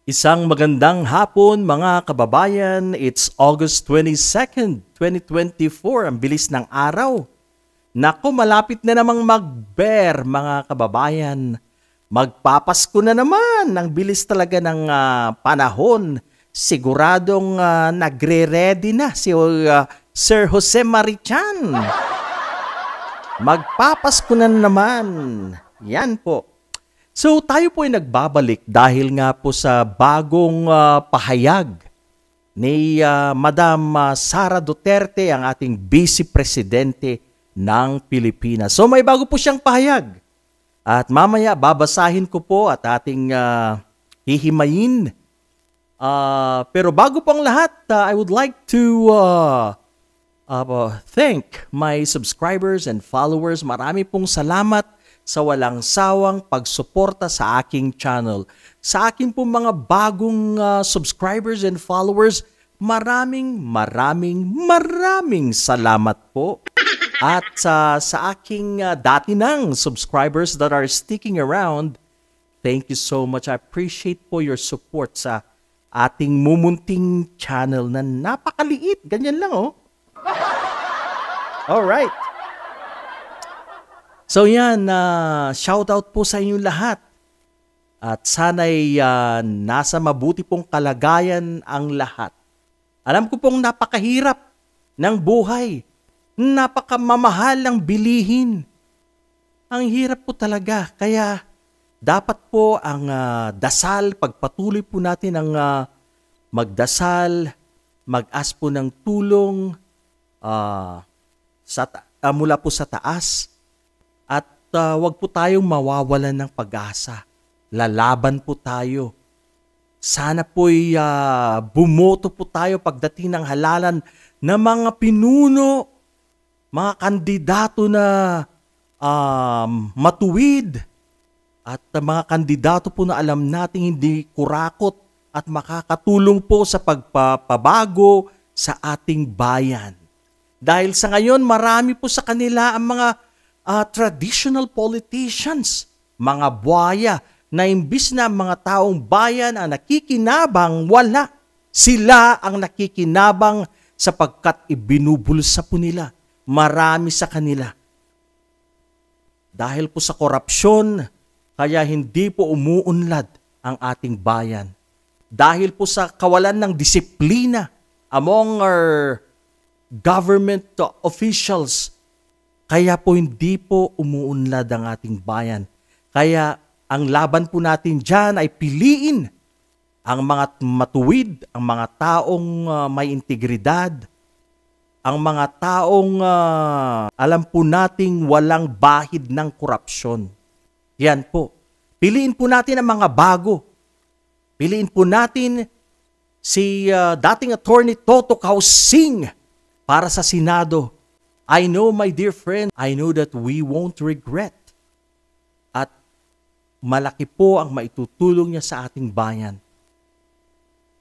Isang magandang hapon mga kababayan. It's August 22nd, 2024. Ang bilis ng araw. Naku, malapit na namang mag-bear mga kababayan. Magpapasko na naman. Ang bilis talaga ng panahon. Siguradong nagre-ready na si Sir Jose Marichan. Magpapasko na naman. Yan po. So tayo po ay nagbabalik dahil nga po sa bagong pahayag ni Madam Sara Duterte, ang ating Vice Presidente ng Pilipinas. So may bago po siyang pahayag at mamaya babasahin ko po at ating hihimayin. Pero bago pang lahat, I would like to thank my subscribers and followers. Marami pong salamat sa walang sawang pagsuporta sa aking channel. Sa aking po mga bagong subscribers and followers, maraming salamat po. At sa aking dati nang subscribers that are sticking around, thank you so much. I appreciate po your support sa ating mumunting channel na napakaliit. Ganyan lang oh. Alright. So yan, shoutout po sa inyong lahat. At sana'y nasa mabuti pong kalagayan ang lahat. Alam ko pong napakahirap ng buhay. Napakamamahal ng bilihin. Ang hirap po talaga. Kaya dapat po ang dasal, pagpatuloy po natin ang magdasal, mag-ask po ng tulong mula po sa taas. At wag po tayong mawawalan ng pag-asa. Lalaban po tayo. Sana po'y bumoto po tayo pagdating ng halalan ng mga pinuno, mga kandidato na matuwid, at mga kandidato po na alam nating hindi kurakot at makakatulong po sa pagpapabago sa ating bayan. Dahil sa ngayon, marami po sa kanila ang mga traditional politicians, mga buhaya, na imbis na mga taong bayan ang nakikinabang, wala. Sila ang nakikinabang sapagkat ibinubulsa po nila. Marami sa kanila. Dahil po sa korupsyon, kaya hindi po umuunlad ang ating bayan. Dahil po sa kawalan ng disiplina among our government officials, kaya po hindi po umuunlad ang ating bayan. Kaya ang laban po natin dyan ay piliin ang mga matuwid, ang mga taong may integridad, ang mga taong alam po nating walang bahid ng korupsyon. Yan po. Piliin po natin ang mga bago. Piliin po natin si dating Attorney Toto Causing para sa Senado. I know, my dear friend, I know that we won't regret. At malaki po ang maitutulong niya sa ating bayan.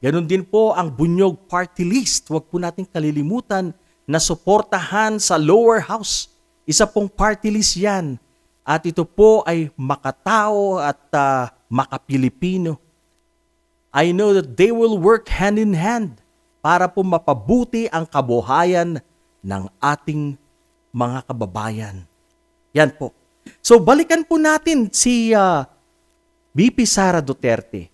Ganon din po ang Bunyog Party List. Huwag po natin kalilimutan na suportahan sa lower house. Isa pong party list yan. At ito po ay makatao at makapilipino. I know that they will work hand in hand para po mapabuti ang kabuhayan ng ating mga kababayan. Yan po. So balikan po natin si VP Sara Duterte.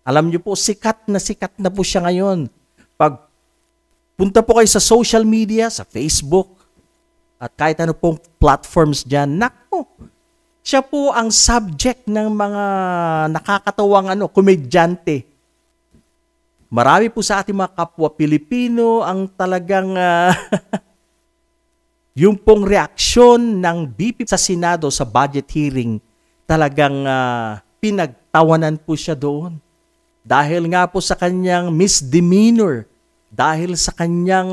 Alam niyo po, sikat na po siya ngayon. Pag punta po kayo sa social media, sa Facebook, at kahit ano pong platforms dyan, naku, siya po ang subject ng mga nakakatawang komedyante. Marami po sa ating mga kapwa Pilipino ang talagang yung pong reaksyon ng BP sa Senado sa budget hearing, talagang pinagtawanan po siya doon. Dahil nga po sa kanyang misdemeanor, dahil sa kanyang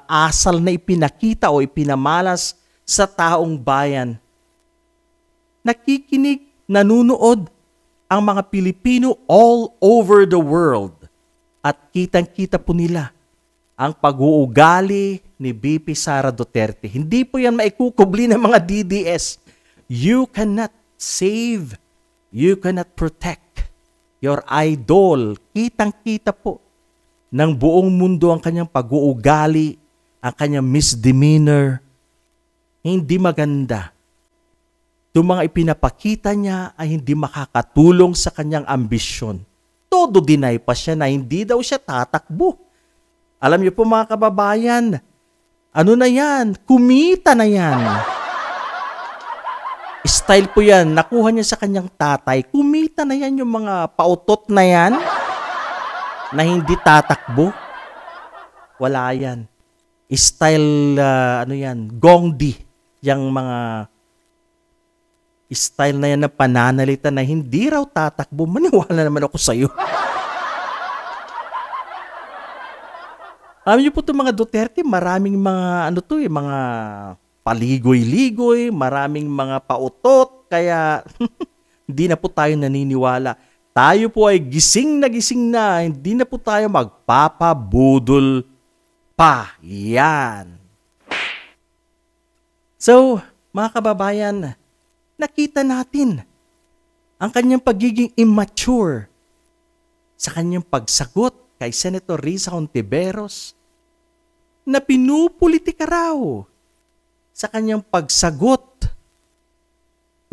asal na ipinakita o ipinamalas sa taong bayan. Nakikinig, nanunood ang mga Pilipino all over the world. At kitang-kita po nila ang pag-uugali ni VP Sara Duterte. Hindi po yan maikukubli ng mga DDS. You cannot save, you cannot protect your idol, kitang-kita po ng buong mundo ang kanyang pag-uugali, ang kanyang misdemeanor. Hindi maganda. Itong mga ipinapakita niya ay hindi makakatulong sa kanyang ambisyon. Todo deny pa siya na hindi daw siya tatakbo. Alam niyo po mga kababayan, ano na yan? Kumita na yan. Style po yan. Nakuha niya sa kanyang tatay. Kumita na yan yung mga pautot na yan na hindi tatakbo. Wala yan. Style, ano yan, gongdi. Yung mga style na yan na pananalita na hindi raw tatakbo. Maniwala naman ako sa'yo. Alam niyo po itong mga Duterte, maraming mga, mga paligoy-ligoy, maraming mga pautot, kaya hindi na po tayo naniniwala. Tayo po ay gising na, hindi na po tayo magpapabudol pa. Yan. So, mga kababayan, nakita natin ang kanyang pagiging immature sa kanyang pagsagot kay Senator Risa Hontiveros na pinupolitika raw sa kanyang pagsagot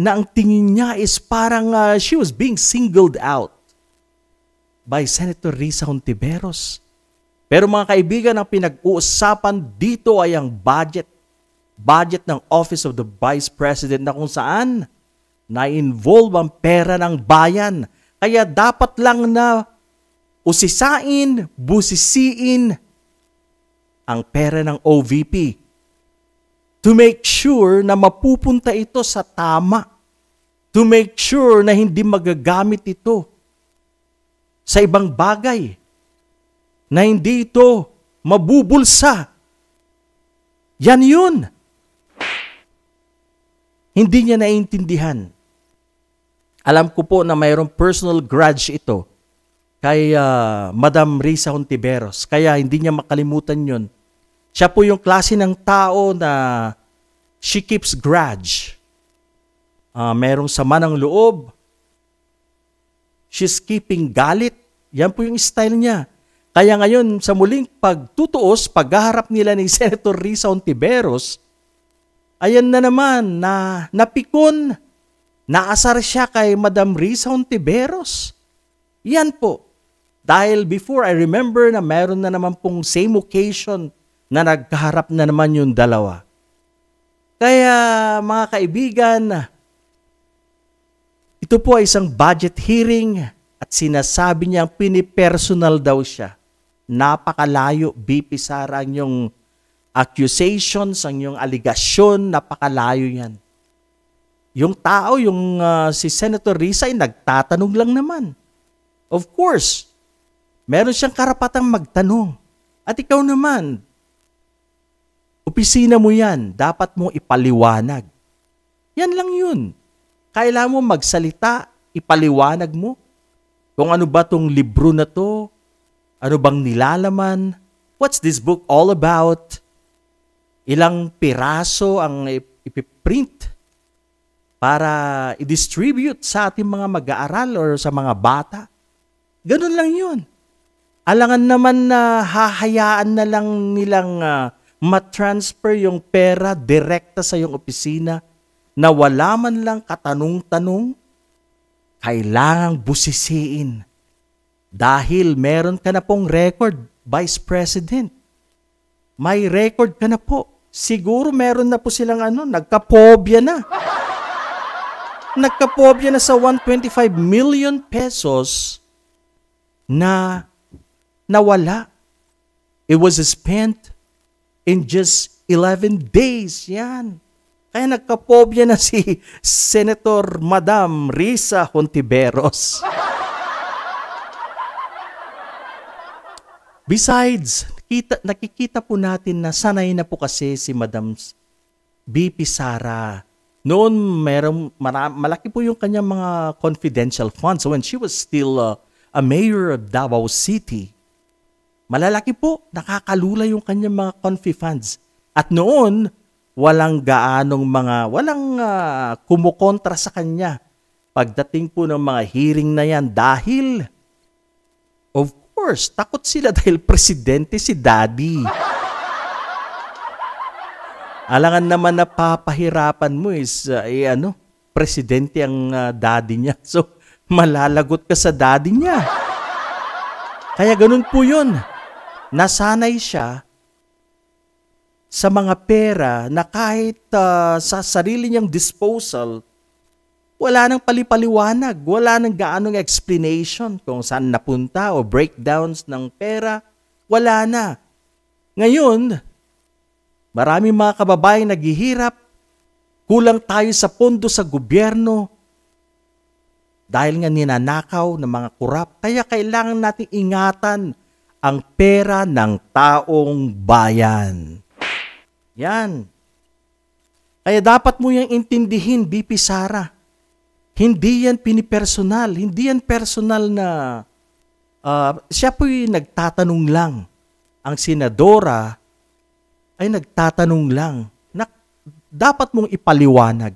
na ang tingin niya is parang she was being singled out by Senator Risa Hontiveros. Pero mga kaibigan, ang pinag-uusapan dito ay ang budget ng Office of the Vice President na kung saan na-involve ang pera ng bayan. Kaya dapat lang na usisain, busisiin ang pera ng OVP to make sure na mapupunta ito sa tama. To make sure na hindi magagamit ito sa ibang bagay. Na hindi ito mabubulsa. Yan yun. Hindi niya naiintindihan. Alam ko po na mayroong personal grudge ito kay Madam Risa Hontiveros. Kaya hindi niya makalimutan yun. Siya po yung klase ng tao na she keeps grudge. Merong sama ng loob. She's keeping galit. Yan po yung style niya. Kaya ngayon, sa muling pagtutuos, paghaharap nila ni Senator Risa Hontiveros, ayan na naman na napikon, naasar siya kay Madam Risa Hontiveros. Yan po. Dahil before, I remember na meron na naman pong same occasion na nagkaharap na naman yung dalawa. Kaya mga kaibigan, ito po ay isang budget hearing at sinasabi niyang pinipersonal daw siya. Napakalayo, BP Sara, ang yung accusations, ang yung aligasyon, napakalayo yan. Yung tao, si Senator Risa ay nagtatanong lang naman. Of course, meron siyang karapatang magtanong. At ikaw naman, opisina mo yan, dapat mo ipaliwanag. Yan lang yun. Kailangan mo magsalita, ipaliwanag mo. Kung ano ba tong libro na to, ano bang nilalaman, what's this book all about, ilang piraso ang ipiprint para i-distribute sa ating mga mag-aaral or sa mga bata. Ganun lang yun. Alangan naman na hahayaan na lang nilang matransfer yung pera direkta sa iyong opisina na wala man lang katanong-tanong. Kailangang busisiin. Dahil meron ka na pong record, Vice President. May record ka na po. Siguro meron na po silang nagkapobya na. Nagkapobya na sa 125 million pesos na nawala. It was spent in just 11 days. Yan. Kaya nagkapobya na si Senator Madam Risa Hontiveros. Besides, nakikita po natin na sanay na po kasi si Madam BP Sara. Noon, malaki po yung kanyang mga confidential funds. So when she was still a mayor of Davao City, malalaki po, nakakalula yung kanyang mga confi funds. At noon, walang kumukontra sa kanya pagdating po ng mga hearing na yan dahil, of course, takot sila dahil presidente si Daddy. Alangan naman na papahirapan mo is, presidente ang daddy niya. So, malalagot ka sa daddy niya. Kaya ganun po yun. Nasanay siya sa mga pera na kahit sa sarili niyang disposal, wala nang palipaliwanag, wala nang gaanong explanation kung saan napunta o breakdowns ng pera, wala na. Ngayon, maraming mga kababayan naghihirap, kulang tayo sa pondo sa gobyerno dahil nga ninanakaw ng mga kurap. Kaya kailangan natin ingatan ang pera ng taong bayan. Yan. Kaya dapat mo yung intindihin, BP Sara. Hindi yan pinipersonal. Hindi yan personal na siya po'y nagtatanong lang. Ang senadora ay nagtatanong lang na dapat mong ipaliwanag.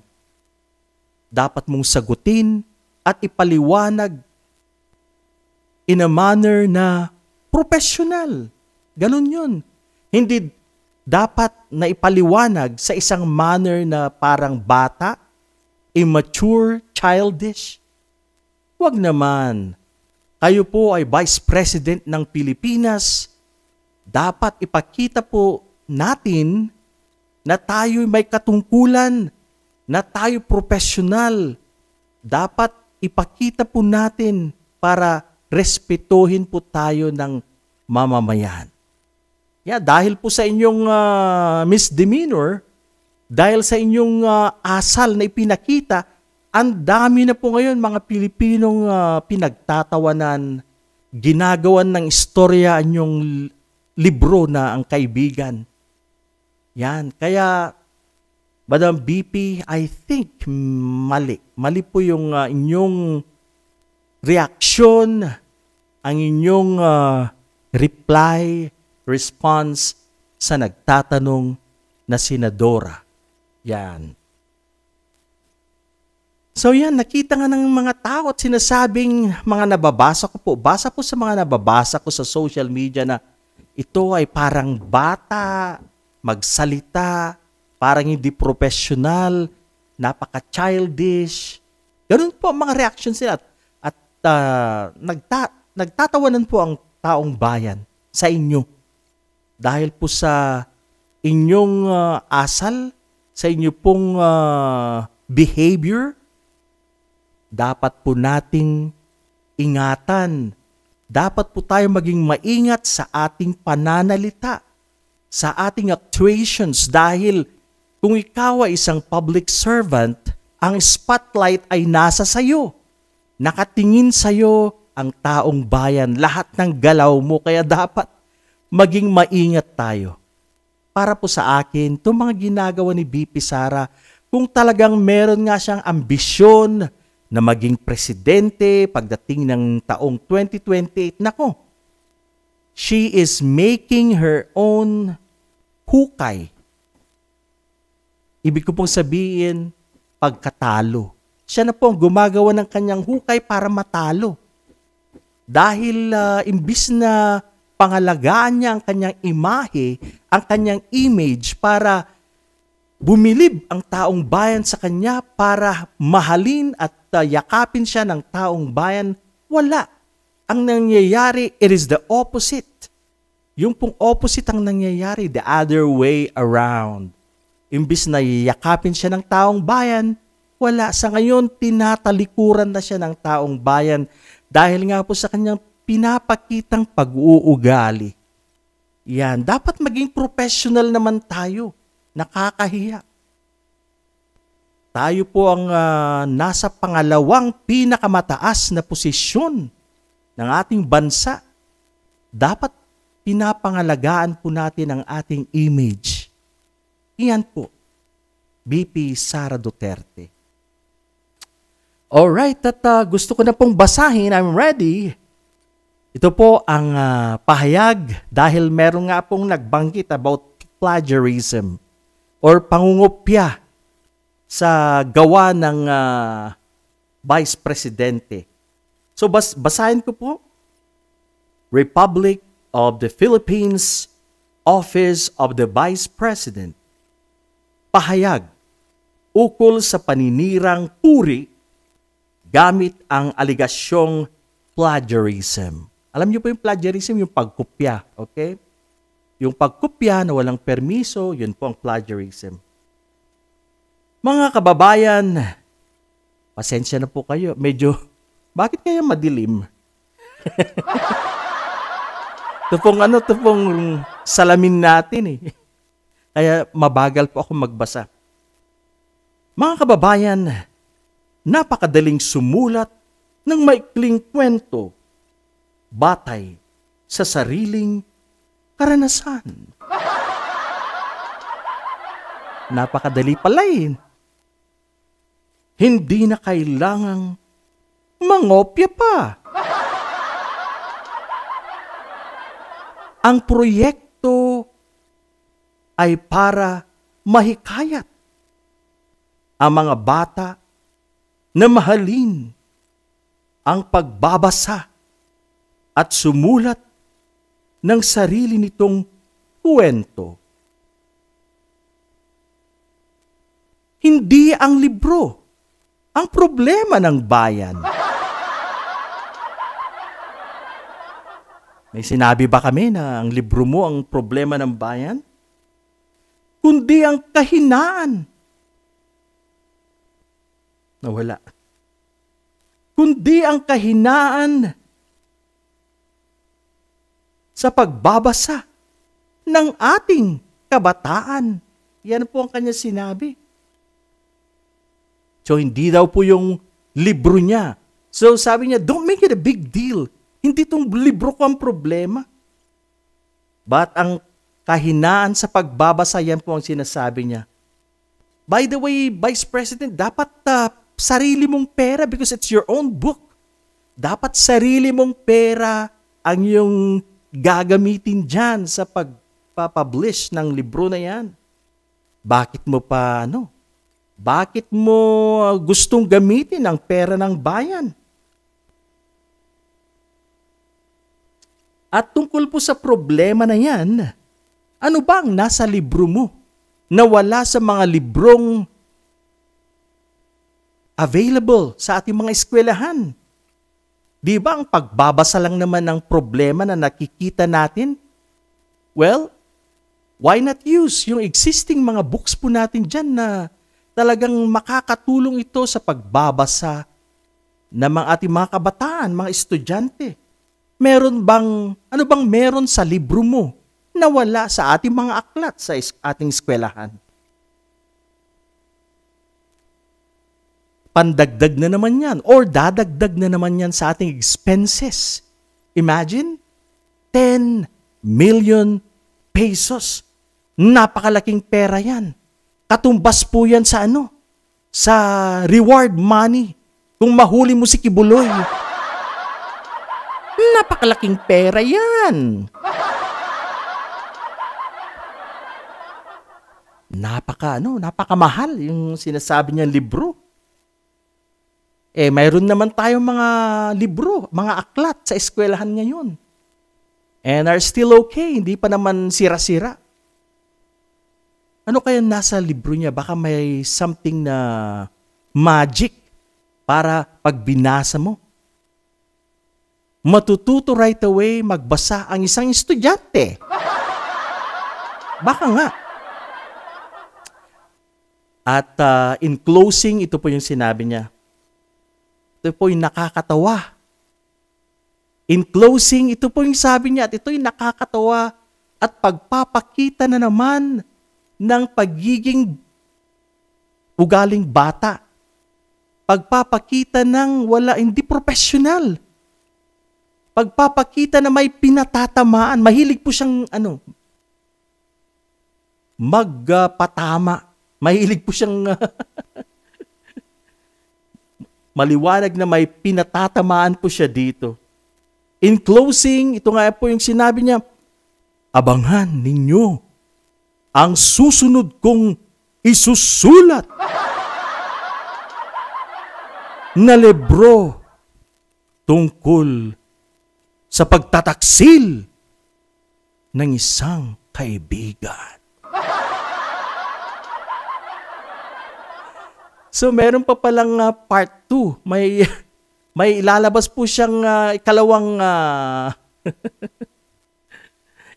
Dapat mong sagutin at ipaliwanag in a manner na professional. Ganun yun. Hindi dapat na ipaliwanag sa isang manner na parang bata, immature, childish. Huwag naman. Kayo po ay Vice President ng Pilipinas. Dapat ipakita po natin na tayo may katungkulan, na tayo professional. Dapat ipakita po natin para respetuhin po tayo ng mamamayan. Dahil po sa inyong misdemeanor, dahil sa inyong asal na ipinakita, ang dami na po ngayon mga Pilipinong pinagtatawanan, ginagawan ng istorya ang inyong libro na Ang Kaibigan. Yan. Kaya, Madam BP, I think mali. Mali po yung inyong reaksyon, ang inyong reply, response sa nagtatanong na senadora. Yan. So yan, nakita nga ng mga tao at sinasabing mga nababasa ko po. Basa po sa mga nababasa ko sa social media na ito ay parang bata, magsalita, parang hindi professional, napaka-childish. Ganun po ang mga reactions nila. At nagtatawanan po ang taong bayan sa inyo. Dahil po sa inyong asal, sa inyo pong behavior, dapat po nating ingatan. Dapat po tayo maging maingat sa ating pananalita, sa ating actuations dahil kung ikaw ay isang public servant, ang spotlight ay nasa sayo. Nakatingin sayo ang taong bayan, lahat ng galaw mo, kaya dapat maging maingat tayo. Para po sa akin, itong mga ginagawa ni BP Sara, kung talagang meron nga siyang ambisyon na maging presidente pagdating ng taong 2028, nako, she is making her own hukay. Ibig ko pong sabihin, pagkatalo. Siya na po ang gumagawa ng kanyang hukay para matalo. Dahil imbis na pangalagaan niya ang kanyang imahe, ang kanyang image para bumilib ang taong bayan sa kanya, para mahalin at yakapin siya ng taong bayan, wala. Ang nangyayari, it is the opposite. Yung pong opposite ang nangyayari, the other way around. Imbis na yakapin siya ng taong bayan, wala. Sa ngayon, tinatalikuran na siya ng taong bayan dahil nga po sa kanyang pinapakitang pag-uugali. Yan, dapat maging professional naman tayo. Nakakahiya. Tayo po ang nasa pangalawang pinakamataas na posisyon ng ating bansa. Dapat pinapangalagaan po natin ang ating image. Iyan po, BP Sara Duterte. Alright, at gusto ko na pong basahin. I'm ready. Ito po ang pahayag dahil meron nga pong nagbanggit about plagiarism or pangungopya sa gawa ng Vice Presidente. So basahin ko po. Republic of the Philippines, Office of the Vice President. Pahayag ukol sa paninirang puri gamit ang aligasyong plagiarism. Alam niyo po yung plagiarism, yung pagkopya, okay? Yung pagkopya na walang permiso, yun po ang plagiarism. Mga kababayan, pasensya na po kayo. Medyo, bakit kaya madilim? Ito pong salamin natin eh. Kaya mabagal po ako magbasa. Mga kababayan, napakadaling sumulat ng maikling kwento batay sa sariling karanasan. Napakadali pala eh. Hindi na kailangang mangopya pa. Ang proyekto ay para mahikayat ang mga bata na mahalin ang pagbabasa at sumulat ng sarili nitong kwento. Hindi ang libro ang problema ng bayan. May sinabi ba kami na ang libro mo ang problema ng bayan? Kundi ang kahinaan. Nawala. Kundi ang kahinaan sa pagbabasa ng ating kabataan. Yan po ang kanya sinabi. So, hindi daw po yung libro niya. So, sabi niya, don't make it a big deal. Hindi itong libro ko ang problema. But ang kahinaan sa pagbabasa, yan po ang sinasabi niya. By the way, Vice President, dapat sarili mong pera because it's your own book. Dapat sarili mong pera ang yung gagamitin dyan sa pagpapublish ng libro na yan. Bakit mo pa, Bakit mo gustong gamitin ang pera ng bayan? At tungkol po sa problema na yan, ano ba ang nasa libro mo na wala sa mga librong available sa ating mga eskwelahan? Di ba ang pagbabasa lang naman ng problema na nakikita natin? Well, why not use yung existing mga books po natin dyan na talagang makakatulong ito sa pagbabasa ng ating mga kabataan, mga estudyante? Ano bang meron sa libro mo na wala sa ating mga aklat sa ating eskwelahan? Pandagdag na naman yan or dadagdag na naman yan sa ating expenses. Imagine, 10 million pesos. Napakalaking pera yan. Katumbas po yan sa sa reward money. Kung mahuli mo si Kibuloy. Napakalaking pera yan. Napakamahal yung sinasabi niyang libro. Mayroon naman tayong mga libro, mga aklat sa eskwelahan ngayon. And are still okay, hindi pa naman sira-sira. Ano kaya nasa libro niya? Baka may something na magic para pag binasa mo, matututo right away magbasa ang isang estudyante. Baka nga. At in closing, ito po yung sinabi niya. Ito po yung nakakatawa. In closing, ito po yung sabi niya at ito yung nakakatawa at pagpapakita na naman ng pagiging ugaling bata. Pagpapakita ng hindi professional. Pagpapakita na may pinatatamaan. Mahilig po siyang magpatama. Mahilig po siyang maliwanag na may pinatatamaan po siya dito. In closing, ito nga po yung sinabi niya, abangan ninyo ang susunod kong isusulat. na libro tungkol sa pagtataksil ng isang kaibigan. So meron pa palang part 2. May ilalabas po siyang ikalawang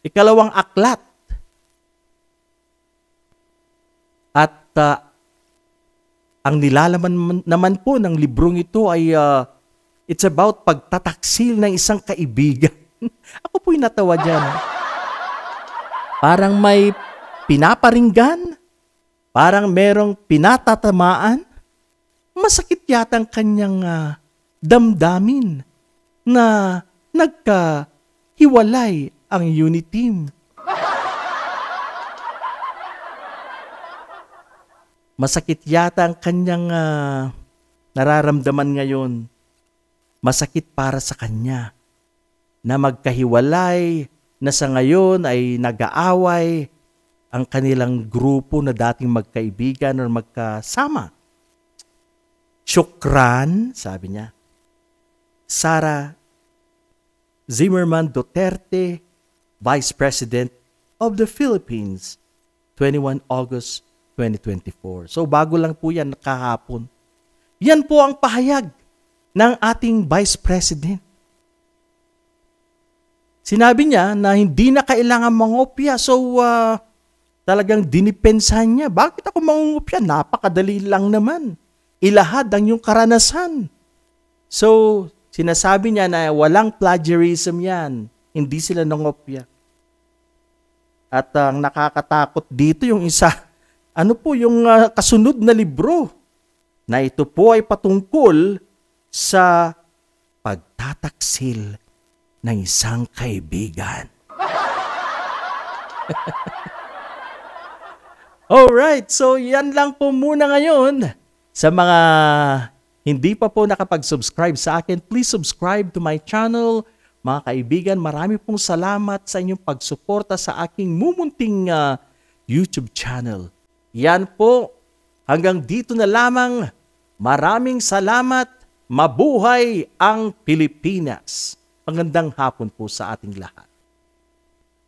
ikalawang aklat. At ang nilalaman naman po ng librong ito ay it's about pagtataksil ng isang kaibigan. Ako po'y natawa dyan. Parang may pinaparinggan, parang merong pinatatamaan. Masakit yata ang kanyang damdamin na nagkahiwalay ang unit team. Masakit yata ang kanyang nararamdaman ngayon. Masakit para sa kanya na magkahiwalay, na sa ngayon ay nag-aaway ang kanilang grupo na dating magkaibigan o magkasama. Shukran, sabi niya. Sara Zimmerman Duterte, Vice President of the Philippines, 21 August 2024. So bago lang po yan kahapon. Yan po ang pahayag ng ating Vice President. Sinabi niya na hindi na kailangan mangopya. So talagang dinipensahan niya. Bakit ako mangungopya? Napakadali lang naman. Ilahad ang iyong karanasan. So sinasabi niya na walang plagiarism yan. Hindi sila nangopya. At ang nakakatakot dito yung isa, yung kasunod na libro na ito po ay patungkol sa pagtataksil ng isang kaibigan. Alright, so yan lang po muna ngayon. Sa mga hindi pa po nakapag-subscribe sa akin, please subscribe to my channel. Mga kaibigan, marami pong salamat sa inyong pagsuporta sa aking mumunting YouTube channel. Yan po, hanggang dito na lamang. Maraming salamat. Mabuhay ang Pilipinas. Magandang hapon po sa ating lahat.